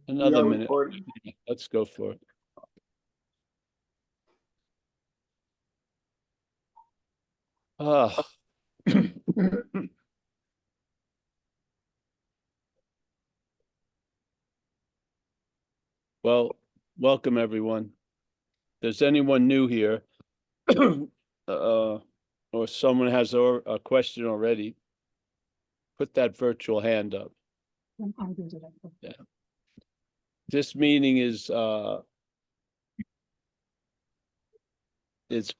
Another minute. Let's go for it. Well, welcome everyone. If there's anyone new here, or someone has a question already, put that virtual hand up. Yeah. This meeting is it's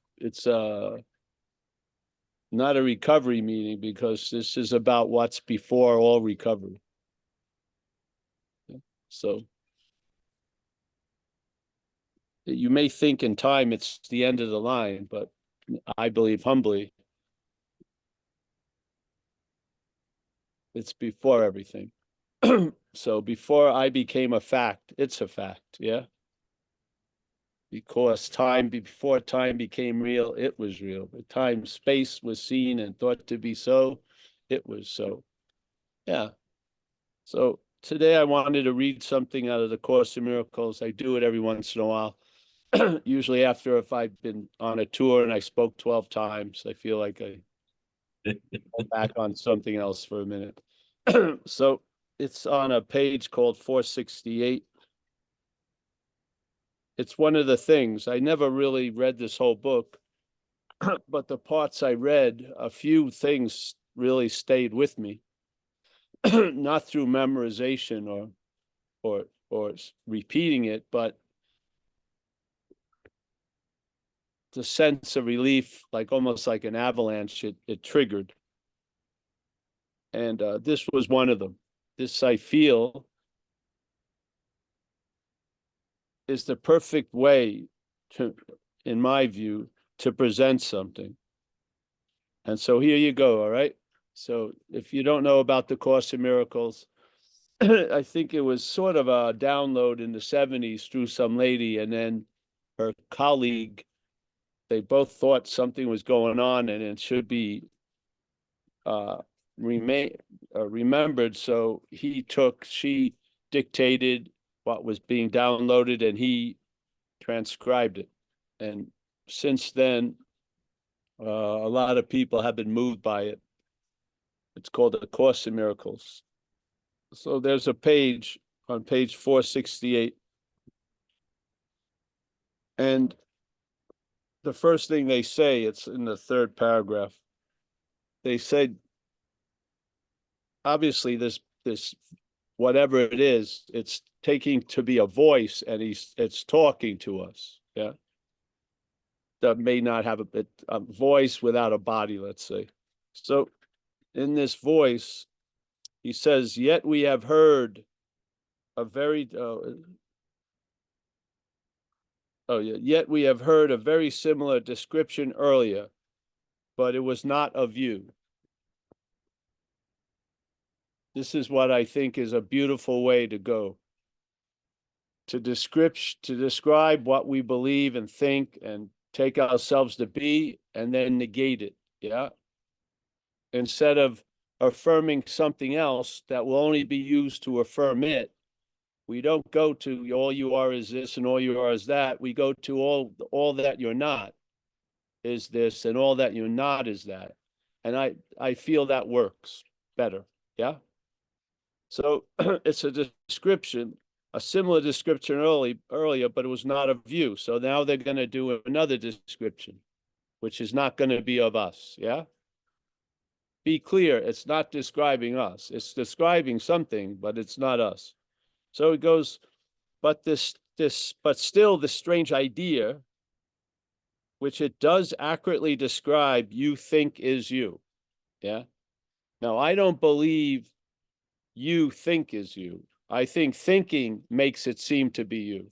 not a recovery meeting, because this is about what's before all recovery. So you may think in time it's the end of the line, but I believe humbly it's before everything. So before I became a fact, it's a fact, yeah? Because before time became real, it was real. The time, space was seen and thought to be so, it was so. Yeah. So today I wanted to read something out of the Course in Miracles. I do it every once in a while. Usually after, if I've been on a tour and I spoke 12 times, I feel like I go back on something else for a minute. So it's on a page called 468. It's one of the things. I never really read this whole book, but the parts I read, a few things really stayed with me, not through memorization or repeating it, but the sense of relief, like almost like an avalanche, it triggered. And this was one of them. This, I feel, is the perfect way to, in my view, to present something. And so here you go, all right? So if you don't know about the Course in Miracles, I think it was sort of a download in the 70s through some lady, and then her colleague, they both thought something was going on and it should be remembered. So she dictated what was being downloaded and he transcribed it. And since then, a lot of people have been moved by it. It's called the Course in Miracles. So there's a page on page 468. And the first thing they say, it's in the third paragraph. They said, obviously this whatever it is, it's taking to be a voice, and it's talking to us. Yeah. That may not have a voice without a body, let's say. So in this voice, he says, yet we have heard a very yet we have heard a very similar description earlier, but it was not of you. This is what I think is a beautiful way to go. To describe what we believe and think and take ourselves to be, and then negate it, yeah? Instead of affirming something else that will only be used to affirm it, we don't go to all you are is this and all you are is that. We go to all that you're not is this and all that you're not is that. And I feel that works better, yeah? So it's a description, a similar description earlier, but it was not of you. So now they're going to do another description, which is not going to be of us, yeah? Be clear, it's not describing us. It's describing something, but it's not us. So it goes, but still the strange idea, which it does accurately describe, you think is you, yeah? Now, I don't believe you think is you. I think thinking makes it seem to be you.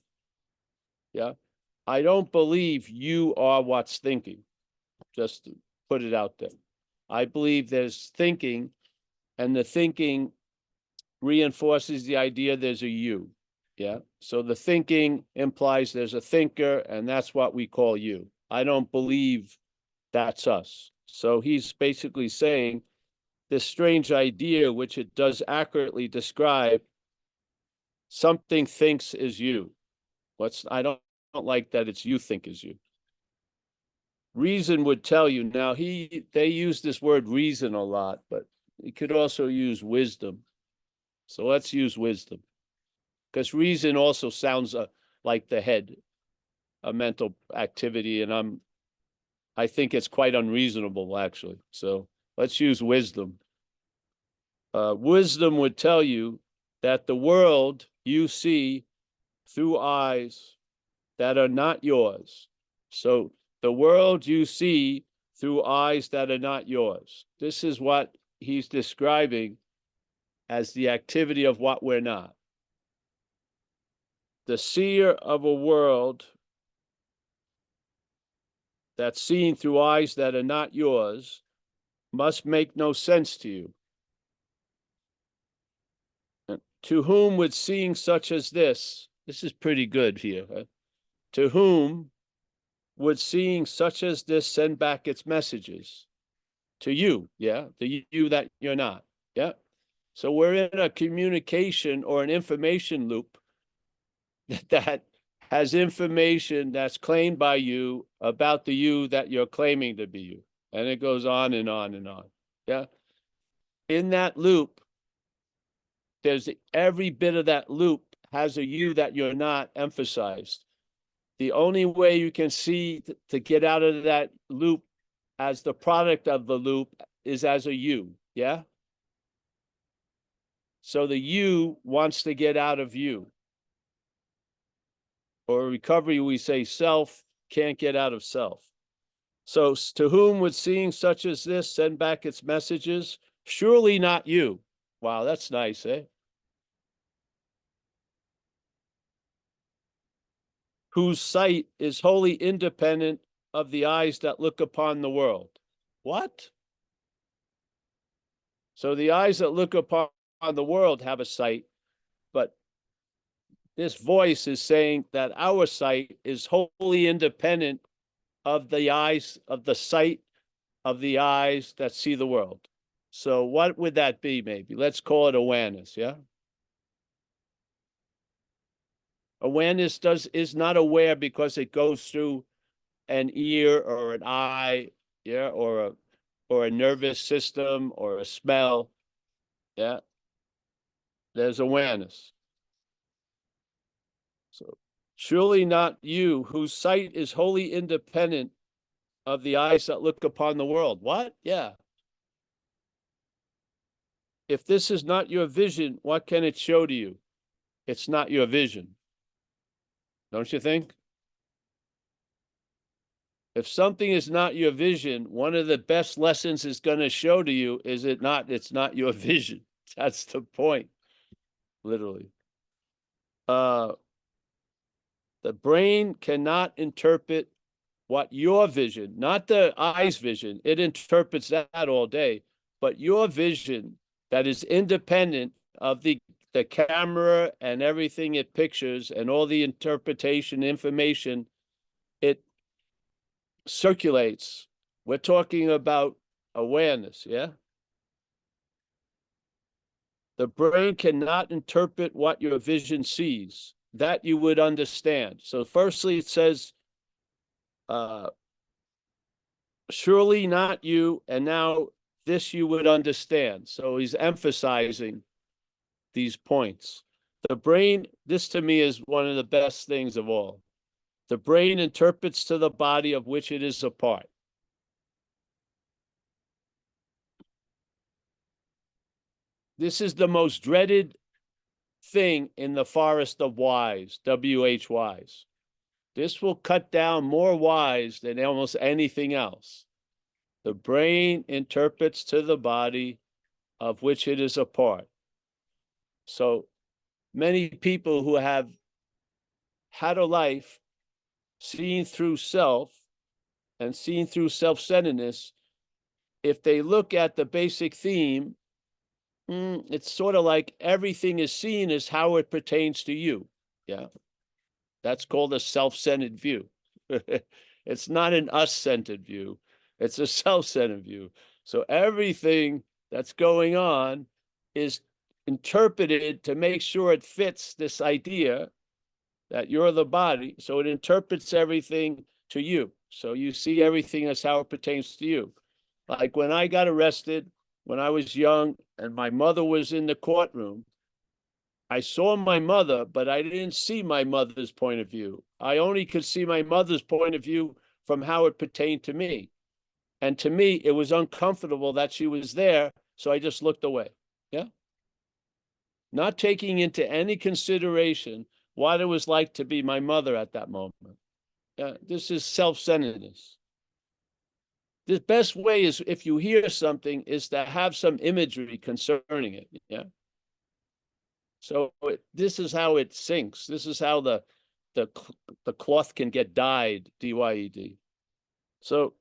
Yeah. I don't believe you are what's thinking, just to put it out there. I believe there's thinking, and the thinking reinforces the idea there's a you. Yeah. So the thinking implies there's a thinker, and that's what we call you. I don't believe that's us. So he's basically saying this strange idea, which it does accurately describe, something thinks is you. I don't like that it's you think is you. Reason would tell you. Now they use this word reason a lot, but you could also use wisdom. So let's use wisdom, because reason also sounds like the head, a mental activity, and I think it's quite unreasonable, actually. So let's use wisdom. Wisdom would tell you that the world you see through eyes that are not yours. So the world you see through eyes that are not yours. This is what he's describing as the activity of what we're not. The seer of a world that's seen through eyes that are not yours must make no sense to you. To whom would seeing such as this is pretty good here, huh? To whom would seeing such as this send back its messages? To you, yeah, the you that you're not, yeah. So we're in a communication or an information loop that has information that's claimed by you about the you that you're claiming to be you. And it goes on and on and on, yeah. In that loop, there's every bit of that loop has a you that you're not emphasized. The only way you can see to get out of that loop as the product of the loop is as a you, yeah? So the you wants to get out of you. Or recovery, we say self can't get out of self. So to whom would seeing such as this send back its messages? Surely not you. Wow, that's nice, eh? Whose sight is wholly independent of the eyes that look upon the world. What? So the eyes that look upon the world have a sight, but this voice is saying that our sight is wholly independent of the eyes, of the sight of the eyes that see the world. So what would that be, maybe? Let's call it awareness, yeah? Awareness is not aware because it goes through an ear or an eye, yeah, or a nervous system or a smell, yeah? There's awareness. So surely not you, whose sight is wholly independent of the eyes that look upon the world. What? Yeah. If this is not your vision, what can it show to you? It's not your vision. Don't you think? If something is not your vision, one of the best lessons it's going to show to you is it's not your vision. That's the point, literally. The brain cannot interpret what your vision, not the eye's vision, it interprets that all day, but your vision that is independent of the camera and everything it pictures and all the interpretation information it circulates. We're talking about awareness, yeah? The brain cannot interpret what your vision sees. That you would understand. So firstly, it says, surely not you, and now this you would understand. So he's emphasizing these points. The brain, this to me is one of the best things of all. The brain interprets to the body of which it is a part. This is the most dreaded thing in the forest of whys, WHYs. This will cut down more whys than almost anything else. The brain interprets to the body of which it is a part. So many people who have had a life seen through self and seen through self-centeredness, if they look at the basic theme, it's sort of like everything is seen as how it pertains to you. Yeah. That's called a self-centered view. It's not an us-centered view. It's a self-centered view. So everything that's going on is interpreted to make sure it fits this idea that you're the body. So it interprets everything to you. So you see everything as how it pertains to you. Like when I got arrested when I was young and my mother was in the courtroom, I saw my mother, but I didn't see my mother's point of view. I only could see my mother's point of view from how it pertained to me. And to me, it was uncomfortable that she was there, so I just looked away. Yeah. Not taking into any consideration what it was like to be my mother at that moment. This is self-centeredness. The best way is, if you hear something, is to have some imagery concerning it. Yeah. So this is how it sinks. This is how the cloth can get dyed, D-Y-E-D. So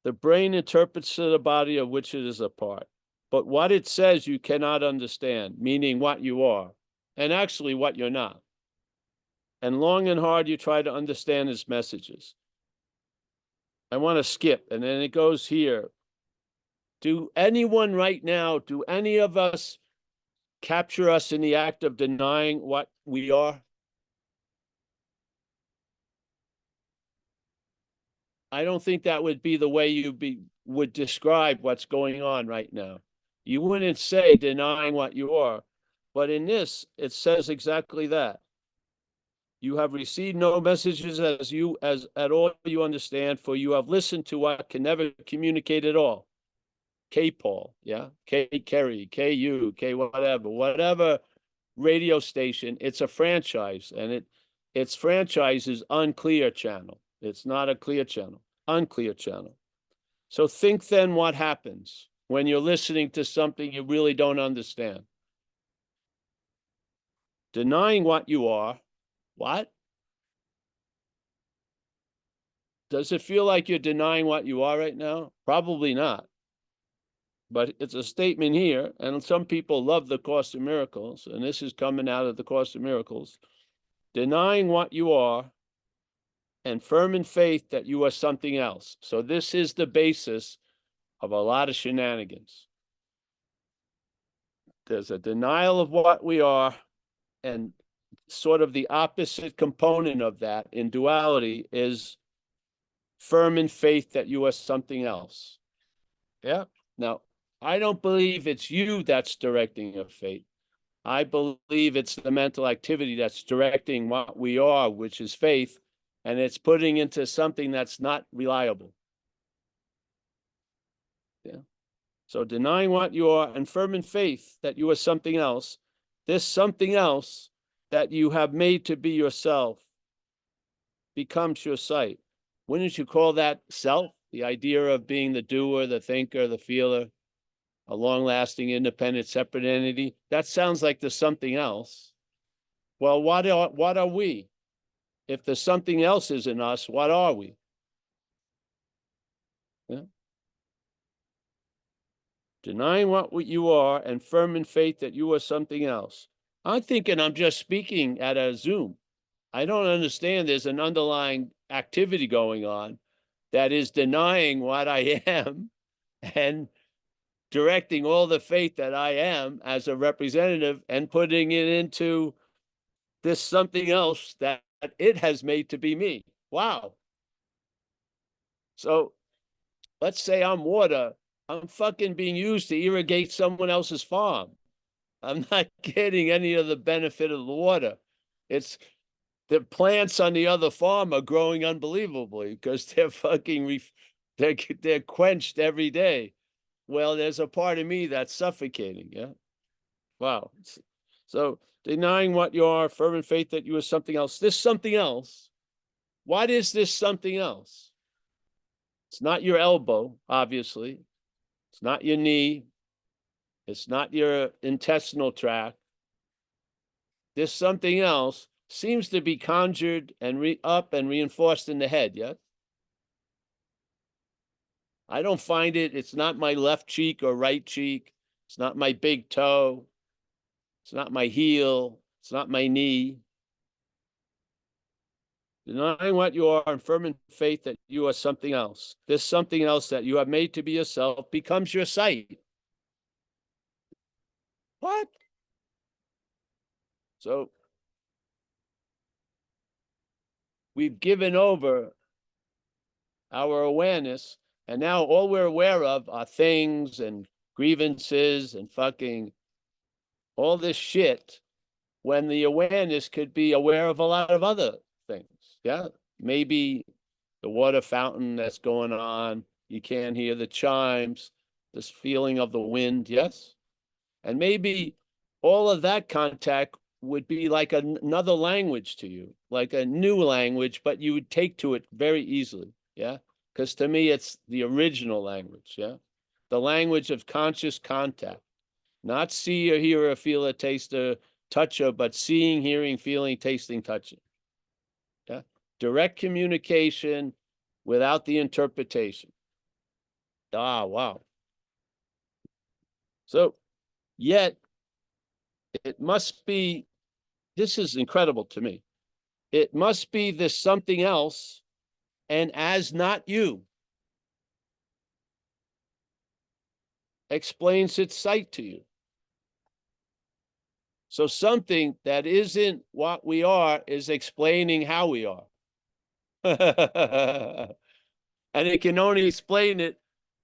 the brain interprets to the body of which it is a part. But what it says you cannot understand, meaning what you are, and actually what you're not. And long and hard you try to understand its messages. I want to skip, and then it goes here. Do anyone right now, do any of us capture us in the act of denying what we are? I don't think that would be the way you would describe what's going on right now. You wouldn't say denying what you are, but in this, it says exactly that. You have received no messages as at all you understand, for you have listened to what can never communicate at all. K Paul, yeah, K Kerry, KU, K whatever radio station. It's a franchise, and its franchise is unclear channel. It's not a clear channel, unclear channel. So think then what happens when you're listening to something you really don't understand. Denying what you are. What? Does it feel like you're denying what you are right now? Probably not. But it's a statement here, and some people love the Course in Miracles, and this is coming out of the Course in Miracles. Denying what you are and firm in faith that you are something else. So this is the basis of a lot of shenanigans. There's a denial of what we are, and sort of the opposite component of that in duality is firm in faith that you are something else. Yeah. Now, I don't believe it's you that's directing your fate. I believe it's the mental activity that's directing what we are, which is faith, and it's putting into something that's not reliable. Yeah. So denying what you are and firm in faith that you are something else, this something else that you have made to be yourself becomes your sight. Wouldn't you call that self? The idea of being the doer, the thinker, the feeler, a long-lasting, independent, separate entity. That sounds like there's something else. Well, what are we? If there's something else isn't us, what are we? Yeah. Denying what you are and firm in faith that you are something else. I'm thinking I'm just speaking at a Zoom. I don't understand there's an underlying activity going on that is denying what I am and directing all the faith that I am as a representative and putting it into this something else that it has made to be me. Wow. So let's say I'm water. I'm fucking being used to irrigate someone else's farm. I'm not getting any of the benefit of the water. It's the plants on the other farm are growing unbelievably because they're fucking they're quenched every day. Well, there's a part of me that's suffocating. Yeah. Wow. So denying what you are, firm in faith that you are something else. This something else. What is this something else? It's not your elbow, obviously. It's not your knee. It's not your intestinal tract. This something else seems to be conjured and up and reinforced in the head, yes? I don't find it. It's not my left cheek or right cheek. It's not my big toe. It's not my heel. It's not my knee. Denying what you are and firm in faith that you are something else. This something else that you have made to be yourself becomes your sight. What? So we've given over our awareness, and now all we're aware of are things and grievances and fucking all this shit, when the awareness could be aware of a lot of other things. Yeah, maybe the water fountain that's going on, you can't hear the chimes, this feeling of the wind. Yes, and maybe all of that contact would be like another language to you, like a new language, but you would take to it very easily. Yeah, because to me it's the original language. Yeah, the language of conscious contact, not see or hear or feel or taste or touch or, but seeing, hearing, feeling, tasting, touching. Yeah, direct communication without the interpretation. Ah, wow. So yet it must be, this is incredible to me. It must be this something else, and as not you, explains its sight to you. So something that isn't what we are is explaining how we are. And it can only explain it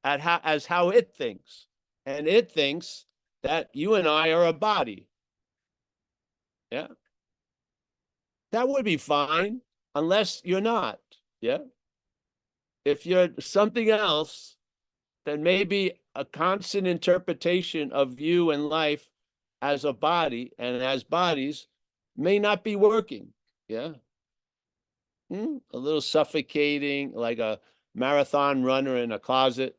as how it thinks. And it thinks that you and I are a body. Yeah. That would be fine, unless you're not. Yeah. If you're something else, then maybe a constant interpretation of you and life as a body and as bodies may not be working. Yeah. A little suffocating, like a marathon runner in a closet.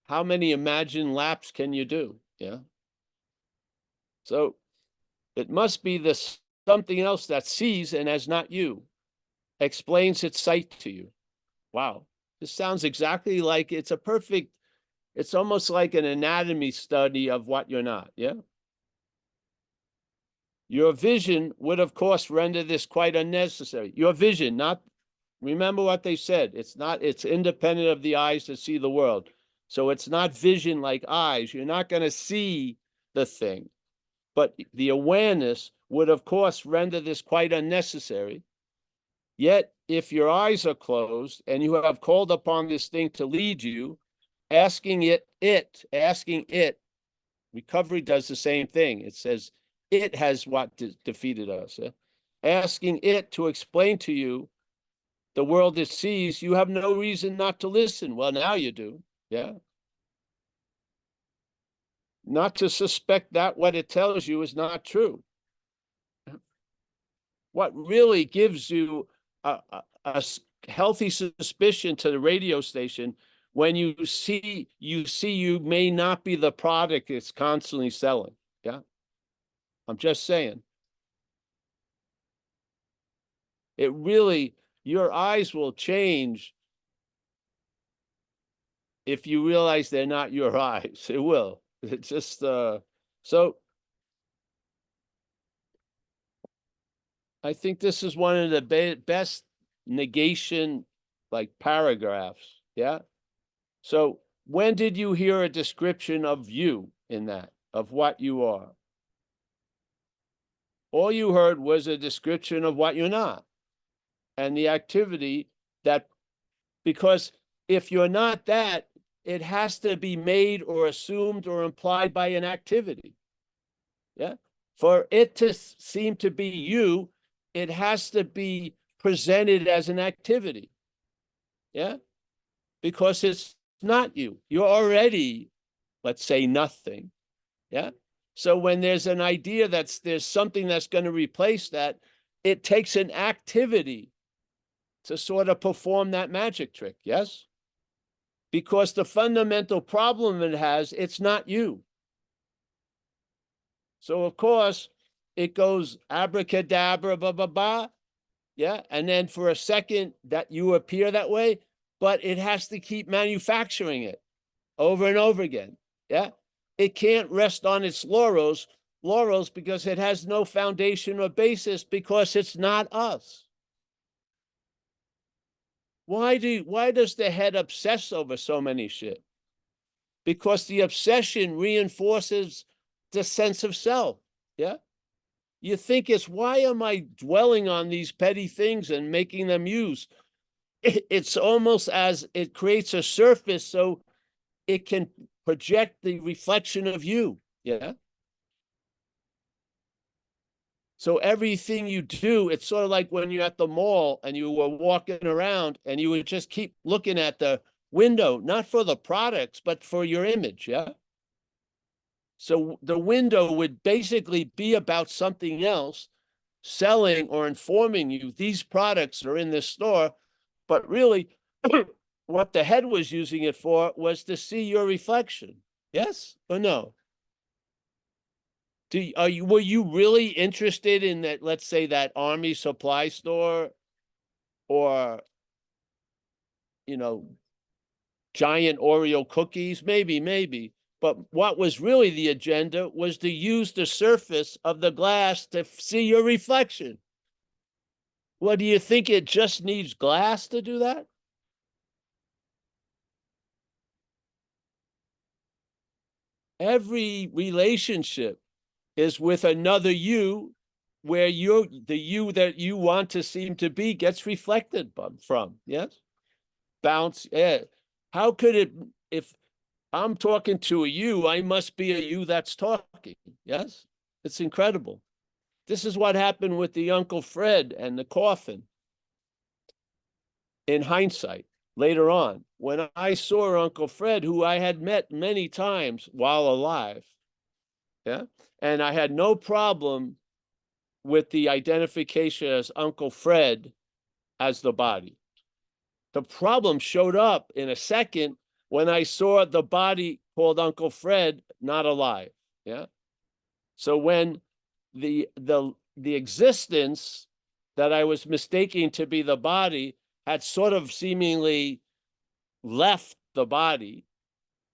How many imagined laps can you do? Yeah. So it must be this something else that sees and as not you, explains its sight to you. Wow. This sounds exactly like it's a perfect, it's almost like an anatomy study of what you're not. Yeah. Your vision would, of course, render this quite unnecessary. Your vision, not, remember what they said. It's not, it's independent of the eyes that see the world. So it's not vision like eyes. You're not going to see the thing. But the awareness would, of course, render this quite unnecessary. Yet, if your eyes are closed and you have called upon this thing to lead you, asking it, recovery does the same thing. It says, it has what defeated us. Asking it to explain to you the world it sees, you have no reason not to listen. Well, now you do. Yeah. Not to suspect that what it tells you is not true. What really gives you a healthy suspicion to the radio station when you see you may not be the product it's constantly selling. Yeah. I'm just saying. It really, your eyes will change if you realize they're not your eyes. It will. It's just so I think this is one of the best negation like paragraphs. Yeah. So when did you hear a description of you in that, of what you are? All you heard was a description of what you're not and the activity that, because if you're not that, it has to be made or assumed or implied by an activity. Yeah. For it to seem to be you, it has to be presented as an activity. Yeah. Because it's not you. You're already, let's say, nothing. Yeah. So when there's an idea there's something that's going to replace that, it takes an activity to sort of perform that magic trick. Yes. Because the fundamental problem it has, it's not you. So of course it goes abracadabra, blah, blah, blah. Yeah. And then for a second that you appear that way, but it has to keep manufacturing it over and over again. Yeah. It can't rest on its laurels because it has no foundation or basis, because it's not us. Why does the head obsess over so many shit? Because the obsession reinforces the sense of self. Yeah. You think it's, why am I dwelling on these petty things and making them use? It's almost as it creates a surface so it can project the reflection of you. Yeah. So everything you do, it's sort of like when you're at the mall and you were walking around and you would just keep looking at the window, not for the products, but for your image. Yeah. So the window would basically be about something else, selling or informing you these products are in this store, but really what the head was using it for was to see your reflection. Yes or no? Were you really interested in that, let's say that army supply store, or, you know, giant Oreo cookies? Maybe. But what was really the agenda was to use the surface of the glass to see your reflection. Well, do you think it just needs glass to do that? Every relationship is with another you, where the you that you want to seem to be gets reflected from. Yes. Bounce. Yeah. How could it, if I'm talking to a you, I must be a you that's talking. Yes. It's incredible. This is what happened with the Uncle Fred and the coffin. In hindsight, later on, when I saw Uncle Fred, who I had met many times while alive, yeah, and I had no problem with the identification as Uncle Fred as the body. The problem showed up in a second when I saw the body called Uncle Fred not alive. Yeah. So when the existence that I was mistaking to be the body had sort of seemingly left the body,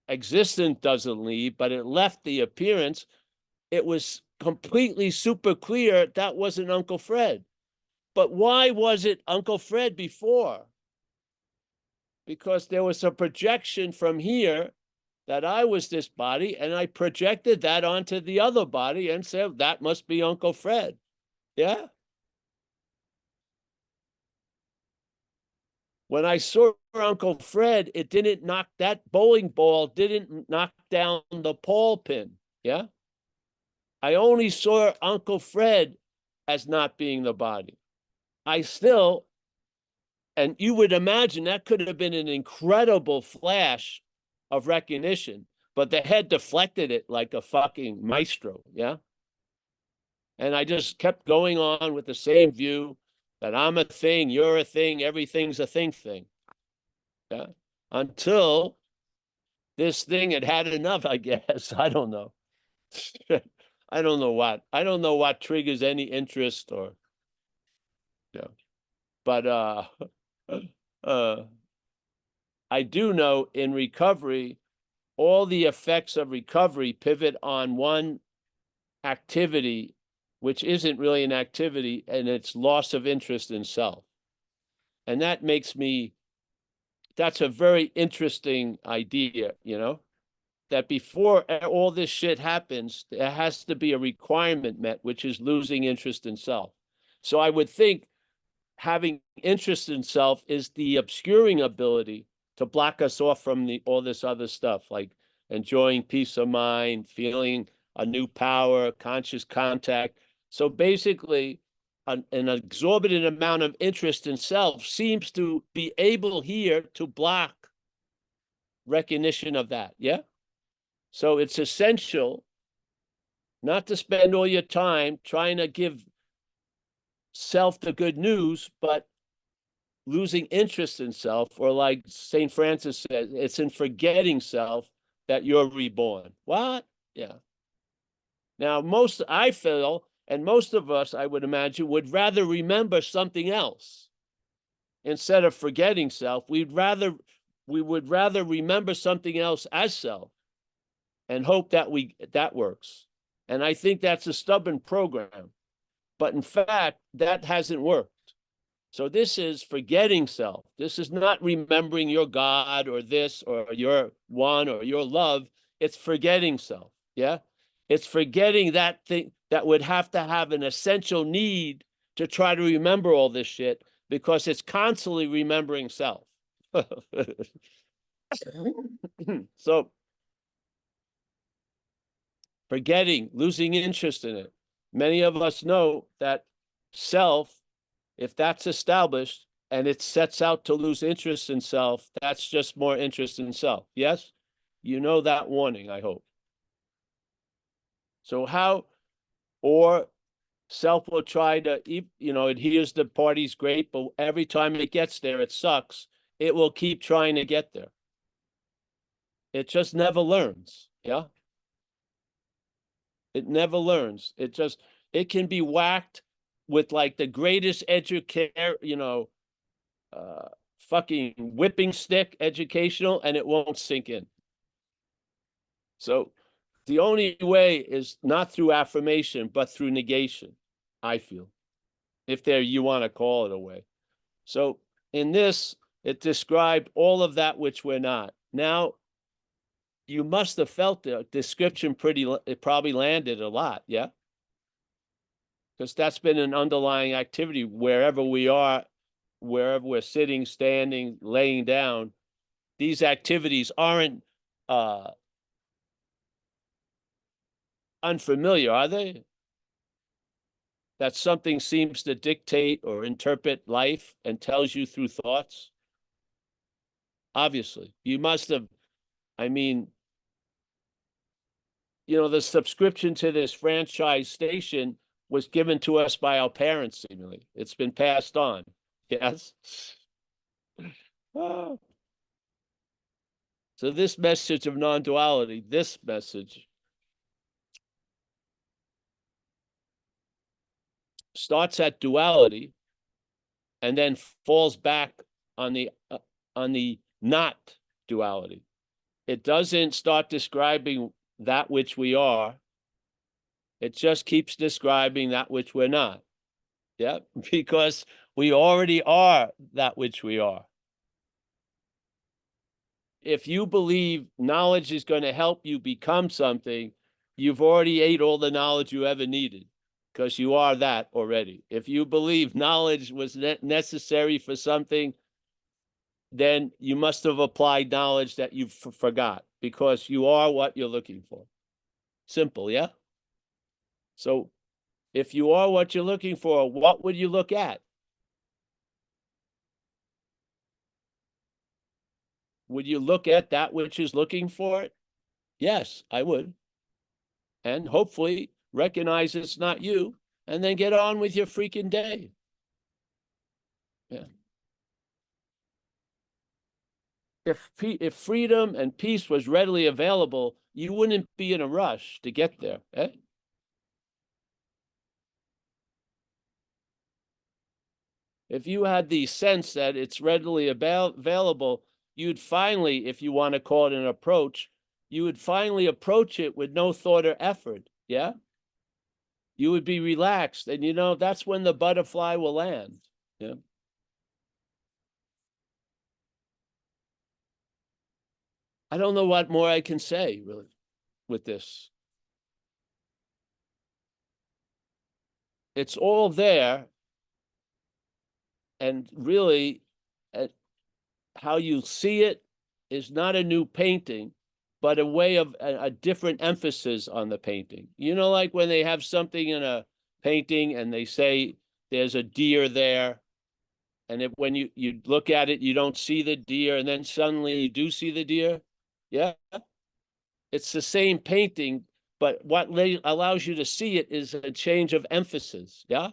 existence doesn't leave, but it left the appearance, it was completely super clear that wasn't Uncle Fred. But why was it Uncle Fred before? Because there was a projection from here that I was this body, and I projected that onto the other body and said, that must be Uncle Fred. Yeah. When I saw Uncle Fred, it didn't knock, that bowling ball didn't knock down the pole pin. Yeah. I only saw Uncle Fred as not being the body. I still, and you would imagine that could have been an incredible flash of recognition, but the head deflected it like a fucking maestro. Yeah. And I just kept going on with the same view that I'm a thing, you're a thing, everything's a thing. Yeah. Until this thing had had enough, I guess. I don't know. I don't know what. I don't know what triggers any interest or, yeah. But uh I do know in recovery, all the effects of recovery pivot on one activity, which isn't really an activity, and it's loss of interest in self. And that makes me, that's a very interesting idea, you know, that before all this shit happens, there has to be a requirement met, which is losing interest in self. So I would think having interest in self is the obscuring ability to block us off from all this other stuff, like enjoying peace of mind, feeling a new power, conscious contact. So basically, an exorbitant amount of interest in self seems to be able here to block recognition of that. Yeah. So it's essential not to spend all your time trying to give self the good news, but losing interest in self, or like St. Francis said, it's in forgetting self that you're reborn. What? Yeah. Now, I feel, and most of us, I would imagine, would rather remember something else instead of forgetting self. We would rather remember something else as self and hope that that works. And I think that's a stubborn program. But in fact, that hasn't worked. So this is forgetting self. This is not remembering your God or this or your one or your love. It's forgetting self. Yeah. It's forgetting that thing that would have to have an essential need to try to remember all this shit because it's constantly remembering self. So forgetting, losing interest in it. Many of us know that self, if that's established and it sets out to lose interest in self, that's just more interest in self. Yes? You know that warning, I hope. So how, or self will try to, it hears the party's great, but every time it gets there, it sucks. It will keep trying to get there. It just never learns. Yeah. It never learns. It can be whacked with like the greatest educator, fucking whipping stick educational, and it won't sink in. So the only way is not through affirmation, but through negation, I feel, if there you want to call it a way. So in this, it described all of that which we're not. Now, you must have felt the description it probably landed a lot, yeah? Because that's been an underlying activity wherever we are, wherever we're sitting, standing, laying down. These activities aren't unfamiliar, are they? That something seems to dictate or interpret life and tells you through thoughts. Obviously, you must have, I mean, the subscription to this franchise station was given to us by our parents, seemingly. It's been passed on. Yes. Oh. So this message of non-duality, this message starts at duality and then falls back on the not duality. It doesn't start describing that which we are. It just keeps describing that which we're not. Yeah, because we already are that which we are. If you believe knowledge is going to help you become something, you've already ate all the knowledge you ever needed because you are that already. If you believe knowledge was necessary for something, then you must have applied knowledge that you forgot because you are what you're looking for. Simple, yeah? So if you are what you're looking for, what would you look at? Would you look at that which is looking for it? Yes, I would. And hopefully recognize it's not you and then get on with your freaking day. Yeah. If freedom and peace was readily available, you wouldn't be in a rush to get there. Eh? If you had the sense that it's readily available, you'd finally, if you want to call it an approach, you would finally approach it with no thought or effort. Yeah. You would be relaxed. And that's when the butterfly will land. Yeah. I don't know what more I can say really with this. It's all there. And really, how you see it is not a new painting, but a way of a different emphasis on the painting. Like when they have something in a painting and they say there's a deer there, and when you look at it, you don't see the deer, and then suddenly you do see the deer. Yeah, it's the same painting, but what allows you to see it is a change of emphasis. Yeah.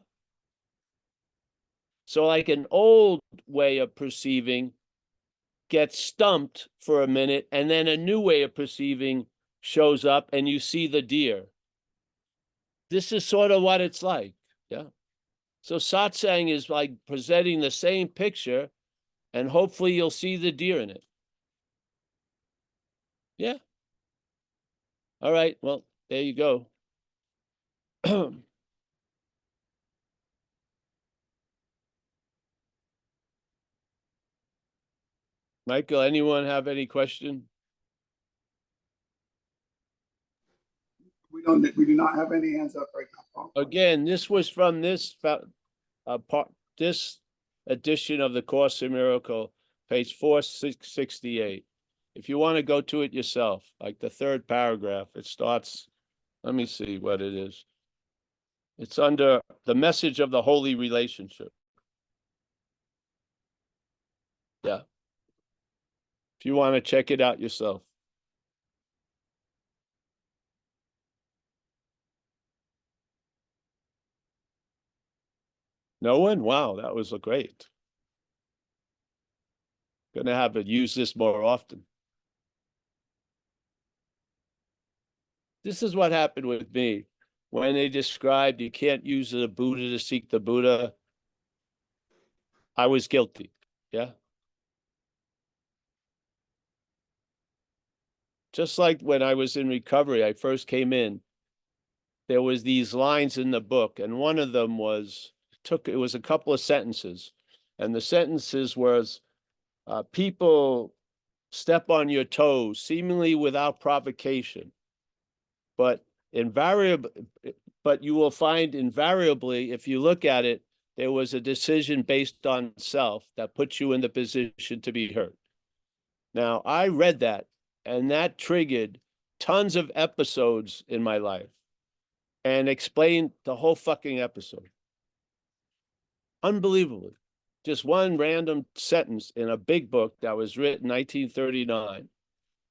So like an old way of perceiving gets stumped for a minute, and then a new way of perceiving shows up and you see the deer. This is sort of what it's like. Yeah. So satsang is like presenting the same picture, and hopefully you'll see the deer in it. Yeah. All right. Well, there you go. Michael, anyone have any question? We do not have any hands up right now, Paul. Again, this was from this this edition of the Course in Miracle, page 468. If you want to go to it yourself, like the third paragraph, it starts, let me see what it is. It's under the message of the holy relationship. Yeah. If you want to check it out yourself. No one? Wow, that was great. Gonna have to use this more often. This is what happened with me. When they described you can't use the Buddha to seek the Buddha, I was guilty. Yeah. Just like when I was in recovery, I first came in, there was these lines in the book, and one of them was, it was a couple of sentences. And the sentences was, people step on your toes, seemingly without provocation, but you will find invariably, if you look at it, there was a decision based on self that puts you in the position to be hurt. Now, I read that, and that triggered tons of episodes in my life and explained the whole fucking episode. Unbelievably. Just one random sentence in a big book that was written in 1939.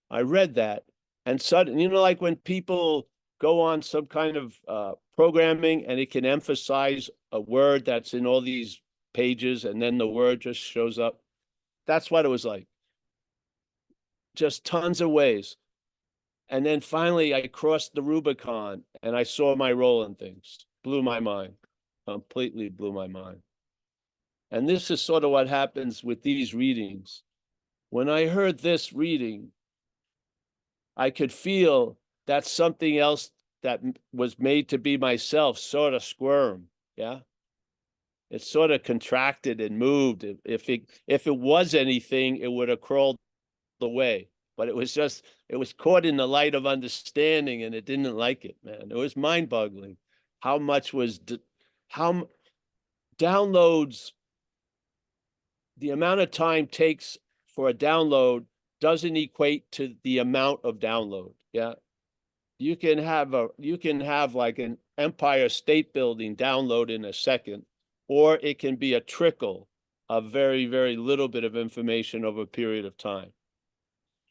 I read that, and suddenly, like when people go on some kind of programming and it can emphasize a word that's in all these pages and then the word just shows up. That's what it was like. Just tons of ways. And then finally I crossed the Rubicon and I saw my role in things. Blew my mind. Completely blew my mind. And this is sort of what happens with these readings. When I heard this reading, I could feel that something else that was made to be myself sort of squirm. Yeah. It sort of contracted and moved. If it was anything, it would have crawled away. But it was caught in the light of understanding, and it didn't like it, man. It was mind-boggling how much how downloads, the amount of time takes for a download doesn't equate to the amount of download. Yeah. You can have like an Empire State Building download in a second, or it can be a trickle of very, very little bit of information over a period of time.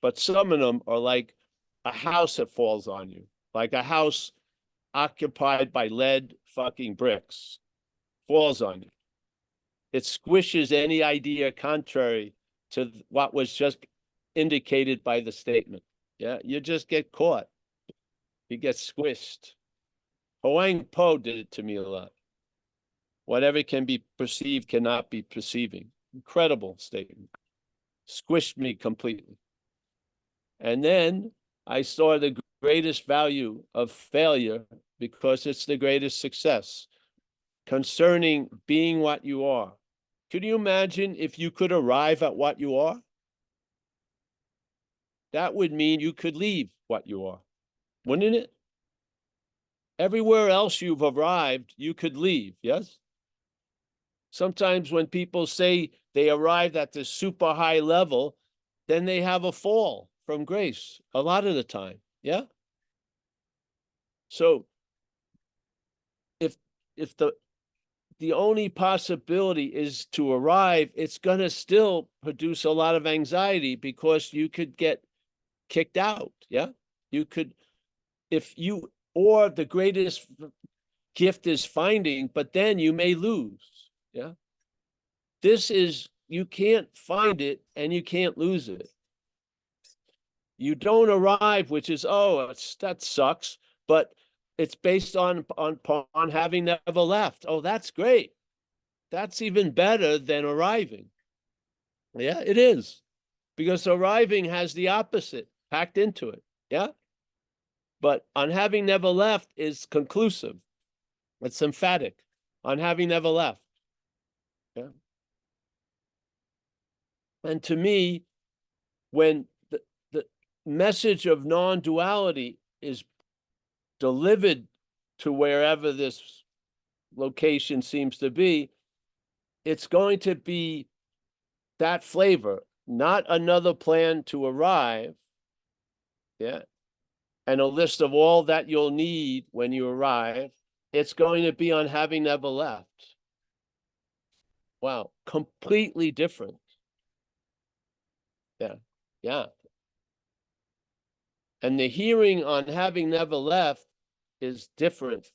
But some of them are like a house that falls on you, like a house occupied by lead fucking bricks, falls on you. It squishes any idea contrary to what was just indicated by the statement. Yeah, you just get caught. You get squished. Huang Po did it to me a lot. Whatever can be perceived cannot be perceiving. Incredible statement. Squished me completely. And then I saw the greatest value of failure because it's the greatest success concerning being what you are. Could you imagine if you could arrive at what you are? That would mean you could leave what you are, wouldn't it? Everywhere else you've arrived, you could leave, yes? Sometimes when people say they arrived at this super high level, then they have a fall from grace a lot of the time, yeah? So if the only possibility is to arrive, it's going to still produce a lot of anxiety because you could get kicked out. Yeah. You could, or the greatest gift is finding, but then you may lose. Yeah. You can't find it and you can't lose it. You don't arrive, which is, that sucks, but it's based on having never left. Oh, that's great. That's even better than arriving. Yeah, it is. Because arriving has the opposite packed into it. Yeah. But on having never left is conclusive. It's emphatic on having never left. Yeah. And to me, when the message of non-duality is delivered to wherever this location seems to be, it's going to be that flavor, not another plan to arrive. Yeah. And a list of all that you'll need when you arrive. It's going to be on having never left. Wow. Completely different. Yeah. Yeah. And the hearing on having never left is different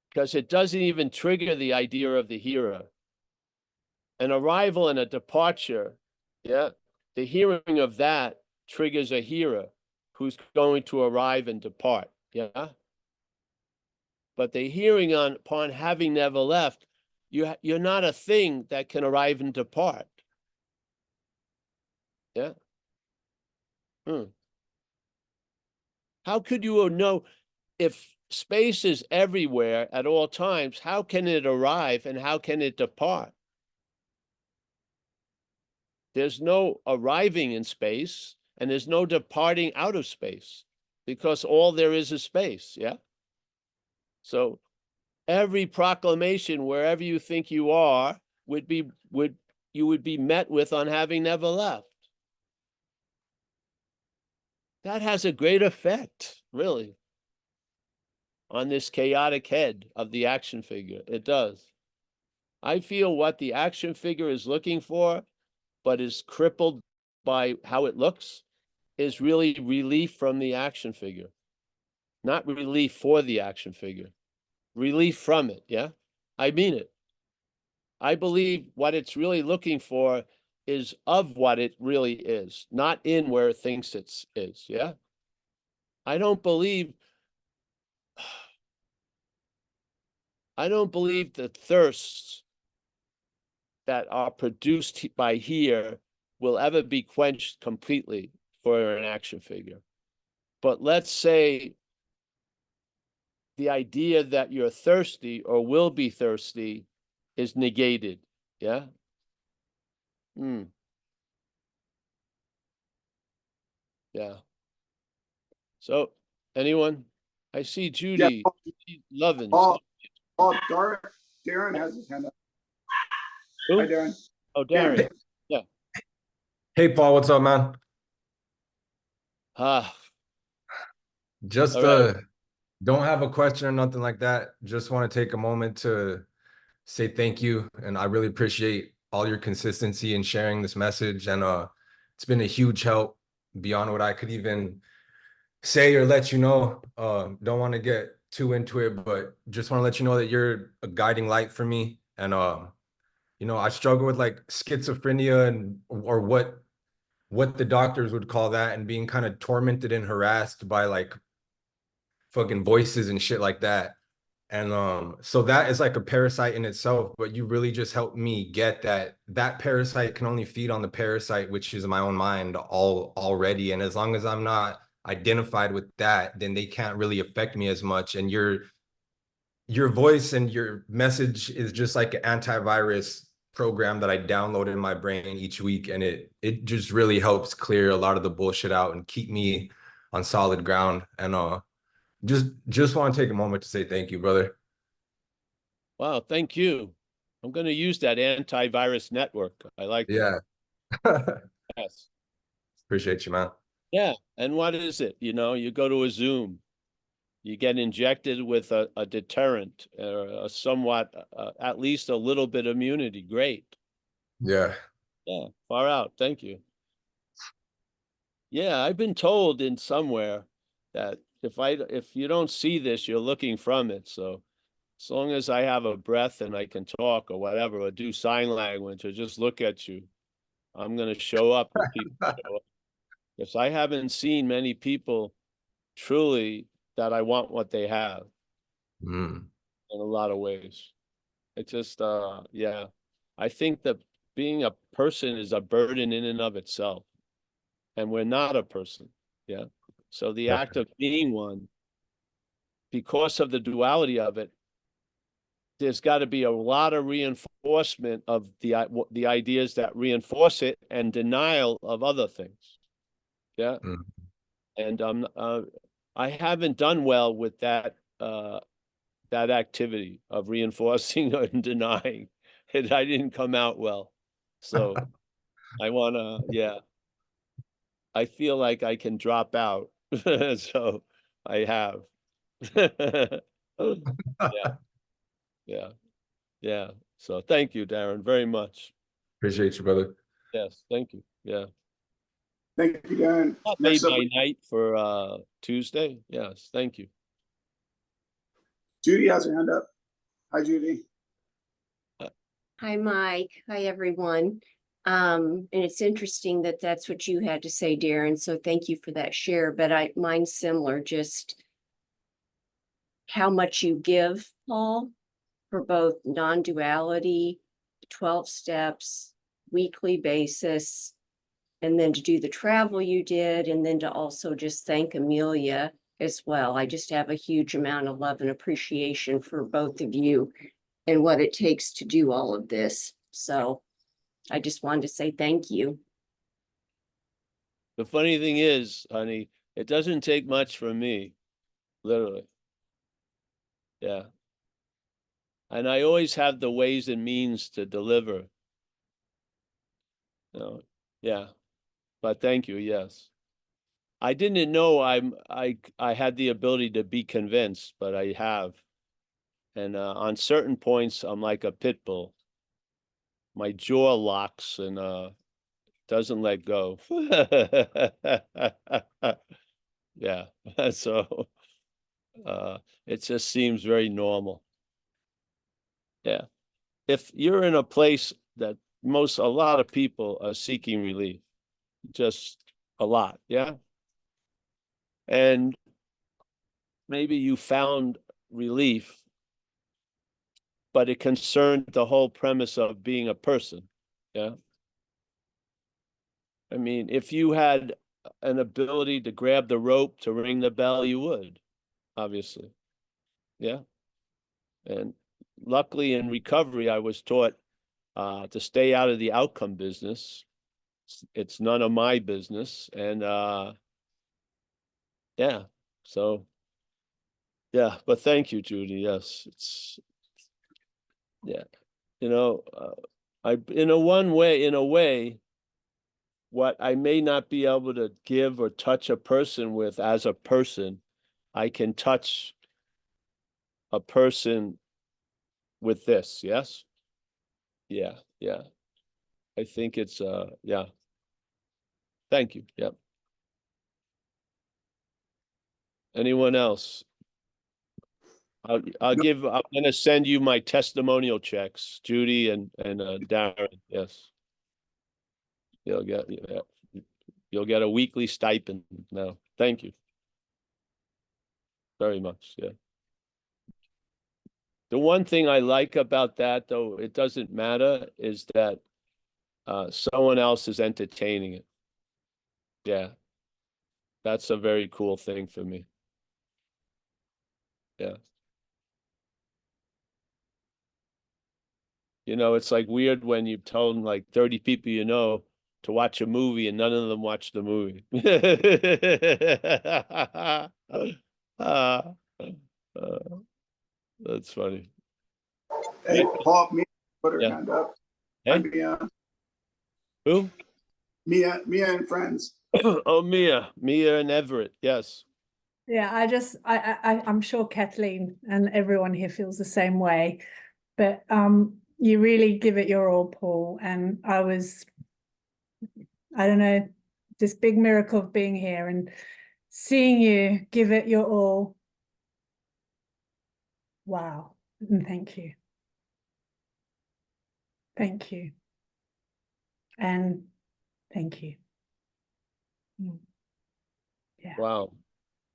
because it doesn't even trigger the idea of the hearer. An arrival and a departure, yeah, the hearing of that triggers a hearer who's going to arrive and depart, yeah. But the hearing upon having never left, you're not a thing that can arrive and depart, yeah. How could you know if space is everywhere at all times? How can it arrive and how can it depart? There's no arriving in space and there's no departing out of space because all there is space, yeah? So every proclamation, wherever you think you are, you would be met with on having never left. That has a great effect, really, on this chaotic head of the action figure. It does. I feel what the action figure is looking for, but is crippled by how it looks, is really relief from the action figure. Not relief for the action figure. Relief from it, yeah? I mean it. I believe what it's really looking for is of what it really is, not in where it thinks it is, yeah? I don't believe the thirsts that are produced by here will ever be quenched completely for an action figure. But let's say the idea that you're thirsty or will be thirsty is negated, yeah? Yeah. So, anyone? I see Yeah, Judy. Loving. Paul, Darren has his hand up. Who? Hi, Darren. Oh, Darren. Yeah. Hey, Paul, what's up, man? Just All right. don't have a question or nothing like that. Just want to take a moment to say thank you. And I really appreciate all your consistency in sharing this message. And it's been a huge help beyond what I could even say or let you know. Don't want to get too into it, but just want to let you know that you're a guiding light for me. And you know, I struggle with like schizophrenia and or what the doctors would call that, and being kind of tormented and harassed by like fucking voices and shit like that. And so that is like a parasite in itself, but you really just helped me get that parasite can only feed on the parasite, which is my own mind already. And as long as I'm not identified with that, then they can't really affect me as much. And your voice and your message is just like an antivirus program that I download in my brain each week, and it just really helps clear a lot of the bullshit out and keep me on solid ground. And just want to take a moment to say thank you, brother. Wow, thank you. I'm going to use that antivirus network. I like that. Yeah. Yes. Appreciate you, man. Yeah. And what is it? You know, you go to a Zoom, you get injected with a deterrent or a somewhat, at least a little bit immunity. Great. Yeah. Yeah. Far out. Thank you. Yeah. I've been told in somewhere that if you don't see this, you're looking from it. So as long as I have a breath and I can talk or whatever, or do sign language or just look at you, I'm going to show up when people show up. Because I haven't seen many people truly that I want what they have in a lot of ways. It just, yeah, I think that being a person is a burden in and of itself. And we're not a person. Yeah. So the act of being one, because of the duality of it, there's got to be a lot of reinforcement of the ideas that reinforce it and denial of other things. Yeah. Mm. And I haven't done well with that that activity of reinforcing and denying. And I didn't come out well. So I wanna, yeah. I feel like I can drop out. So I have. Yeah, yeah, yeah. So thank you, Darren, very much. Appreciate you, brother. Yes, thank you. Yeah. Thank you, Darren. That Next made up, my night for Tuesday. Yes, thank you. Judy has her hand up. Hi, Judy. Hi, Mike. Hi, everyone. And it's interesting that that's what you had to say, Darren. So thank you for that share. But mine's similar, just how much you give, Paul, for both non-duality, 12 steps, weekly basis, and then to do the travel you did, and then to also just thank Amelia as well. I just have a huge amount of love and appreciation for both of you and what it takes to do all of this. So I just wanted to say thank you. The funny thing is, honey, it doesn't take much from me, literally. Yeah. And I always have the ways and means to deliver. No, yeah. But thank you, yes. I didn't know I had the ability to be convinced, but I have. And on certain points, I'm like a pit bull. My jaw locks and doesn't let go. Yeah. So it just seems very normal. Yeah. If you're in a place that a lot of people are seeking relief, just a lot, yeah. And maybe you found relief, but it concerned the whole premise of being a person, yeah. I mean, if you had an ability to grab the rope to ring the bell, you would, obviously, yeah. And luckily in recovery, I was taught to stay out of the outcome business. It's none of my business. And yeah, so yeah, but thank you, Judy. Yes, it's yeah, you know, in a way, what I may not be able to give or touch a person with as a person, I can touch a person with this. Yes. Yeah. Yeah. I think it's yeah. Thank you. Yep. Anyone else? I'm gonna send you my testimonial checks, Judy and Darren. Yes. You'll get a weekly stipend now. Thank you very much. Yeah. The one thing I like about that, though, it doesn't matter, is that someone else is entertaining it. Yeah. That's a very cool thing for me. Yeah. You know, it's like weird when you've told like 30 people you know to watch a movie and none of them watch the movie. That's funny. Hey, Paul, Mia put her Yeah. hand up. Hey? Hi, Mia. Who? Mia and friends. Oh, Mia and Everett. Yes. Yeah, I'm sure Kathleen and everyone here feels the same way, but you really give it your all, Paul. And I don't know, this big miracle of being here and seeing you give it your all. Wow. And thank you. Thank you. And thank you. Yeah. Wow.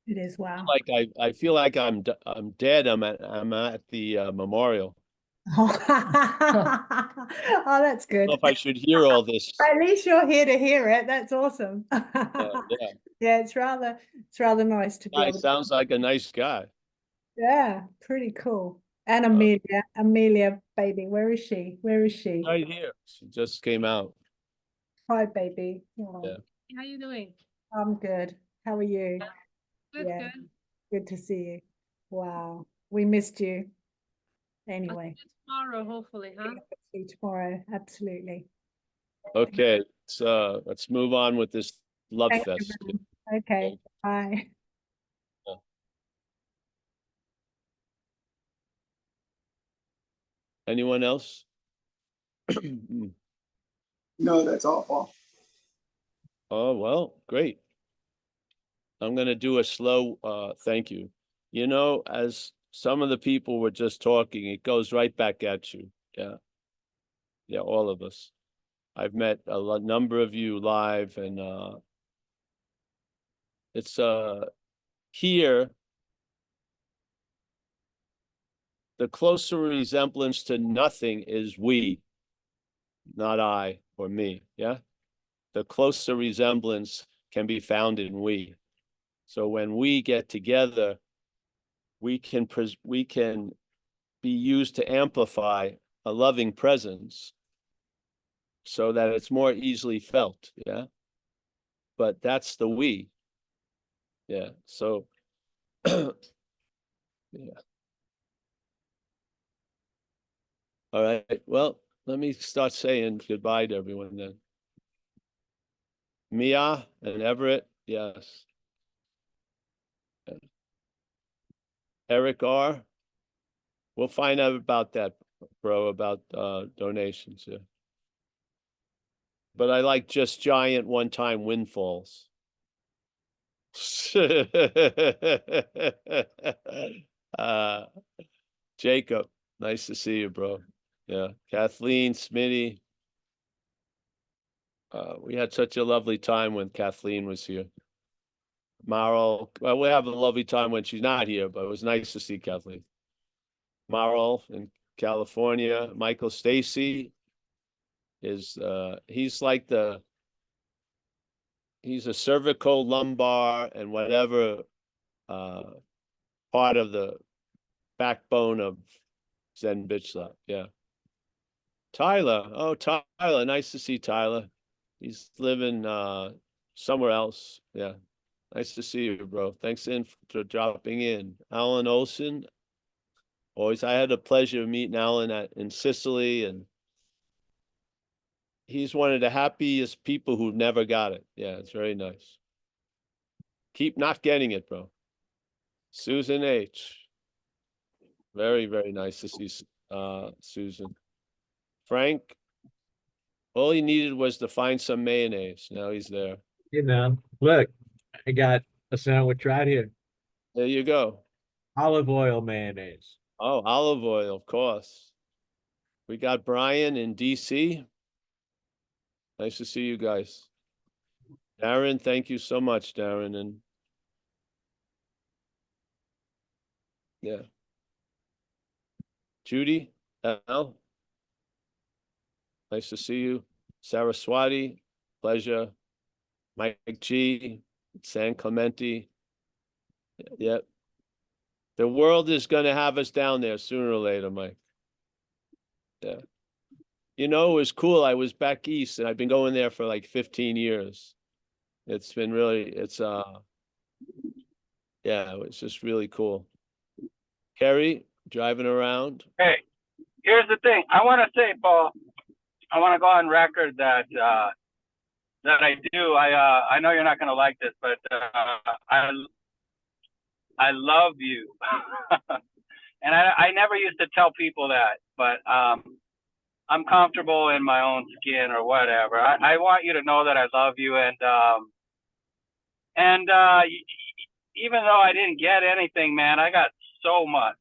It is wow. Like I feel like I'm dead. I'm at the memorial. Oh, that's I don't good. know if I should hear all this. At least you're here to hear it. That's awesome. Yeah. Yeah, it's rather nice to be Guy able to. sounds like a nice guy. Yeah, pretty cool. And Amelia, baby, where is she? Where is she? Right here. She just came out. Hi, baby. Oh, Yeah. How you doing? I'm good. How are you? Good, Yeah. good. Good to see you. Wow, we missed you. Anyway, Tomorrow, hopefully, huh? see you tomorrow. Absolutely. Okay, so let's move on with this love Thank you, fest. everyone. Okay, bye. Anyone else? No, that's all, Paul. Oh, well, great. I'm gonna do a slow thank you. You know, as some of the people were just talking, it goes right back at you. Yeah. Yeah, all of us. I've met a number of you live, and it's here the closer resemblance to nothing is we, not I or me. Yeah. The closer resemblance can be found in we. So when we get together, we can be used to amplify a loving presence so that it's more easily felt. Yeah. But that's the we. Yeah. So yeah. All right. Well, let me start saying goodbye to everyone then. Mia and Everett, yes. Eric R. We'll find out about that, bro, about donations. Yeah. But I like just giant one-time windfalls. Jacob, nice to see you, bro. Yeah. Kathleen, Smitty. We had such a lovely time when Kathleen was here. Marl, well, we have a lovely time when she's not here, but it was nice to see Kathleen. Marl in California. Michael Stacy is he's like he's a cervical, lumbar, and whatever part of the backbone of Zen Bitchla. Yeah. Tyler. Oh, Tyler. Nice to see Tyler. He's living somewhere else. Yeah. Nice to see you, bro. Thanks for dropping in. Alan Olson. Always, I had the pleasure of meeting Alan in Sicily, and he's one of the happiest people who've never got it. Yeah, it's very nice. Keep not getting it, bro. Susan H. Very, very nice to see Susan. Frank, all he needed was to find some mayonnaise. Now he's there. Hey man, look, I got a sandwich right here. There you go. Olive oil mayonnaise. Oh, olive oil, of course. We got Brian in DC. Nice to see you guys. Darren, thank you so much, Darren. And yeah. Judy, L. Nice to see you. Saraswati, pleasure. Mike G, San Clemente. Yep. The world is going to have us down there sooner or later, Mike. Yeah. You know, it was cool. I was back east and I've been going there for like 15 years. It's been really, yeah, it's just really cool. Kerry, driving around. Hey, here's the thing. I want to say, Paul, I want to go on record that that I do. I know you're not going to like this, but I love you. And I never used to tell people that, but I'm comfortable in my own skin or whatever. I want you to know that I love you, and even though I didn't get anything, man, I got so much.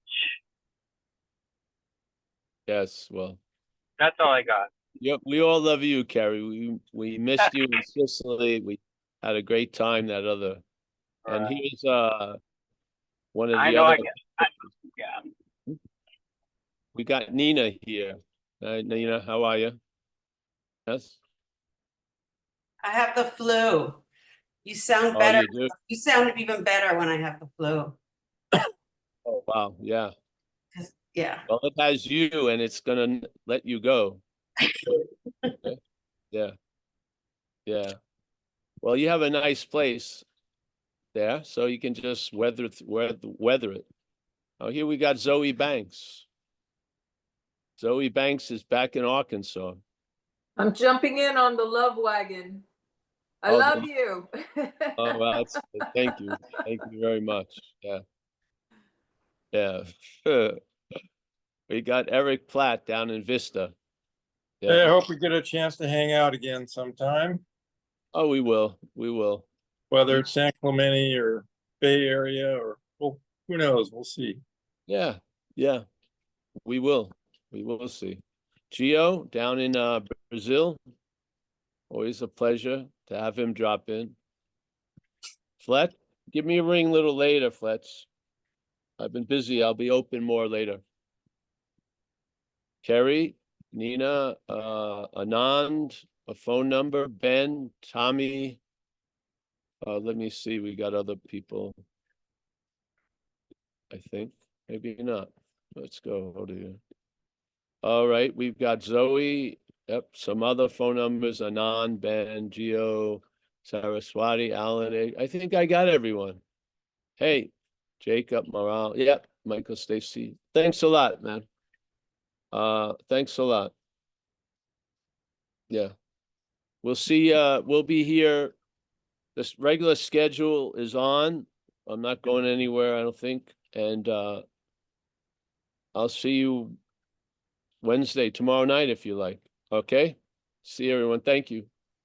Yes, well. That's all I got. Yep, we all love you, Kerry. We missed you in Sicily. We had a great time that other. And Right. here's one of I the know. other. Yeah. We got Nina here. Nina, how are you? Yes. I have the flu. You sound Oh, better. you do? You sound even better when I have the flu. Oh, wow. Yeah. Yeah. Well, it has you and it's gonna let you go. Okay. Yeah. Yeah. Well, you have a nice place there, so you can just weather it. Oh, here we got Zoe Banks. Zoe Banks is back in Arkansas. I'm jumping in on the love wagon. I Oh, love you. Oh, well, thank you. Thank you very much. Yeah. Yeah. We got Eric Platt down in Vista. Hey, I Yeah. hope we get a chance to hang out again sometime, Oh, we will. We will. whether it's San Clemente or Bay Area or, well, who knows? We'll see. Yeah. Yeah. We will. We will see. Gio down in Brazil. Always a pleasure to have him drop in. Fletch, give me a ring a little later, Fletch. I've been busy. I'll be open more later. Kerry, Nina, Anand, a phone number, Ben, Tommy. Let me see. We got other people. I think maybe not. Let's go. Hold on. All right, we've got Zoe. Yep, some other phone numbers: Anand, Ben, Gio, Saraswati, Alan. I think I got everyone. Hey, Jacob, Morale. Yep, Michael, Stacy. Thanks a lot, man. Thanks a lot. Yeah, we'll see. We'll be here. This regular schedule is on. I'm not going anywhere, I don't think. And I'll see you Wednesday, tomorrow night, if you like. Okay? See everyone. Thank you.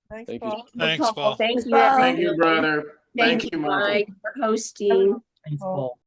Thanks, Thank you. Paul. Thanks, Paul. Thank you, Paul. Thank you, everybody. brother. Thank you, Michael. Mike, for hosting. Thanks, Paul.